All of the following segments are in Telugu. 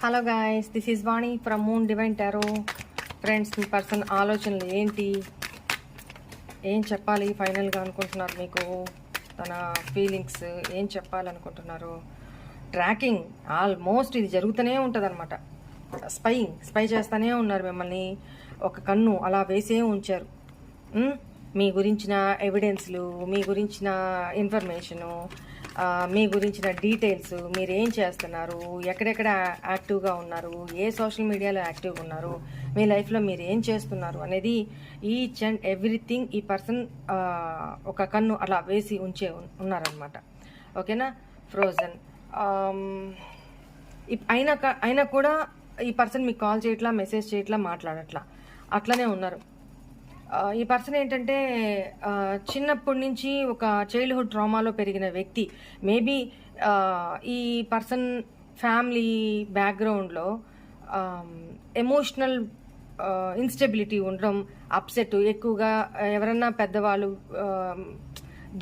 Hello guys, this is Vani from moon divine tarot. Friends, me person ఆలోచనలు ఏంటి, ఏం చెప్పాలి ఫైనల్గా అనుకుంటున్నారు, మీకు తన ఫీలింగ్స్ ఏం చెప్పాలనుకుంటున్నారు. ట్రాకింగ్ ఆల్మోస్ట్ ఇది జరుగుతూనే ఉంటుంది అనమాట. స్పై చేస్తూనే ఉన్నారు మిమ్మల్ని, ఒక కన్ను అలా వేసే ఉంచారు. మీ గురించిన ఎవిడెన్స్లు, మీ గురించిన ఇన్ఫర్మేషను, మీ గురించిన డీటెయిల్స్, మీరు ఏం చేస్తున్నారు, ఎక్కడెక్కడ యాక్టివ్గా ఉన్నారు, ఏ సోషల్ మీడియాలో యాక్టివ్గా ఉన్నారు, మీ లైఫ్లో మీరు ఏం చేస్తున్నారు అనేది ఈచ్ అండ్ ఎవ్రీథింగ్ ఈ పర్సన్ ఒక కన్ను అలా వేసి ఉంచే ఉన్నారనమాట. ఓకేనా, ఫ్రోజన్. అయినా కూడా ఈ పర్సన్ మీకు కాల్ చేయట్లా, మెసేజ్ చేయట్లా, మాట్లాడట్లా, అట్లనే ఉన్నారు. ఈ పర్సన్ ఏంటంటే చిన్నప్పటి నుంచి ఒక చైల్డ్హుడ్ ట్రామాలో పెరిగిన వ్యక్తి. మేబీ ఈ పర్సన్ ఫ్యామిలీ బ్యాక్గ్రౌండ్లో ఎమోషనల్ ఇన్స్టెబిలిటీ ఉండడం, అప్సెట్ ఎక్కువగా, ఎవరన్నా పెద్దవాళ్ళు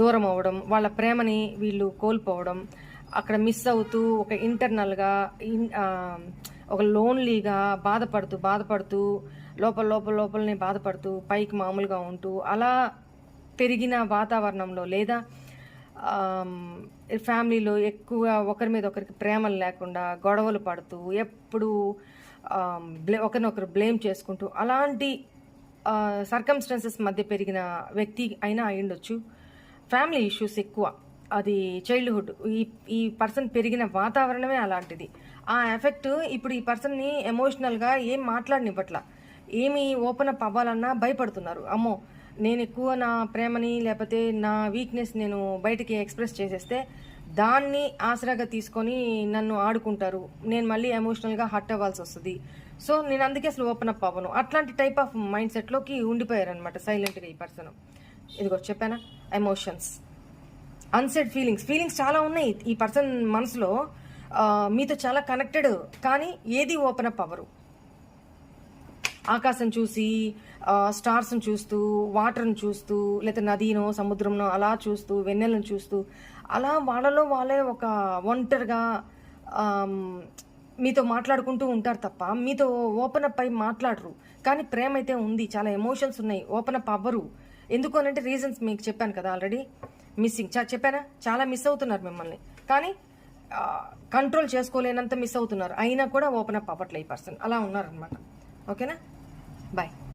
దూరం అవ్వడం, వాళ్ళ ప్రేమని వీళ్ళు కోల్పోవడం, అక్కడ మిస్ అవుతూ ఒక ఇంటర్నల్గా ఒక లోన్లీగా బాధపడుతూ లోపలనే బాధపడుతూ పైకి మామూలుగా ఉంటూ అలా పెరిగిన వాతావరణంలో, లేదా ఫ్యామిలీలో ఎక్కువ ఒకరి మీద ఒకరికి ప్రేమలు లేకుండా గొడవలు పడుతూ ఎప్పుడు ఒకరినొకరు బ్లేమ్ చేసుకుంటూ అలాంటి సర్కమ్స్టాన్సెస్ మధ్య పెరిగిన వ్యక్తి అయినా అయ్యుండొచ్చు. ఫ్యామిలీ ఇష్యూస్ ఎక్కువ, అది చైల్డ్హుడ్, ఈ పర్సన్ పెరిగిన వాతావరణమే అలాంటిది. ఆ ఎఫెక్ట్ ఇప్పుడు ఈ పర్సన్ని ఎమోషనల్గా ఏం మాట్లాడనివ్వట్లా, ఏమి ఓపెన్ అప్ అవ్వాలన్నా భయపడుతున్నారు. అమ్మో, నేను ఎక్కువ నా ప్రేమని లేకపోతే నా వీక్నెస్ నేను బయటికి ఎక్స్ప్రెస్ చేసేస్తే దాన్ని ఆసరాగా తీసుకొని నన్ను ఆడుకుంటారు, నేను మళ్ళీ ఎమోషనల్గా హర్ట్ అవ్వాల్సి వస్తుంది. సో నేను అందుకే అసలు ఓపెన్ అప్ అవ్వను, అట్లాంటి టైప్ ఆఫ్ మైండ్ సెట్లోకి ఉండిపోయారనమాట సైలెంట్గా ఈ పర్సన్. ఇదిగో చెప్పానా, ఎమోషన్స్, అన్సెడ్ ఫీలింగ్స్ చాలా ఉన్నాయి ఈ పర్సన్ మనసులో. మీతో చాలా కనెక్టెడ్, కానీ ఏది ఓపెన్ అప్ అవ్వరు. ఆకాశం చూసి, స్టార్స్ని చూస్తూ, వాటర్ని చూస్తూ, లేదా నదీనో సముద్రంనో అలా చూస్తూ, వెన్నెలను చూస్తూ, అలా వాళ్ళలో వాళ్ళే ఒక ఒంటరిగా మీతో మాట్లాడుకుంటూ ఉంటారు తప్ప మీతో ఓపెన్ అప్ అయి మాట్లాడరు. కానీ ప్రేమ అయితే ఉంది, చాలా ఎమోషన్స్ ఉన్నాయి, ఓపెన్ అప్ అవ్వరు. ఎందుకు అనంటే రీజన్స్ మీకు చెప్పాను కదా ఆల్రెడీ. మిస్సింగ్ చెప్పానా, చాలా మిస్ అవుతున్నారు మిమ్మల్ని, కానీ కంట్రోల్ చేసుకోలేనంత మిస్ అవుతున్నారు. అయినా కూడా ఓపెన్ అప్ అవ్వట్లే ఈ పర్సన్, అలా ఉన్నారనమాట. ఓకేనా, బాయ్.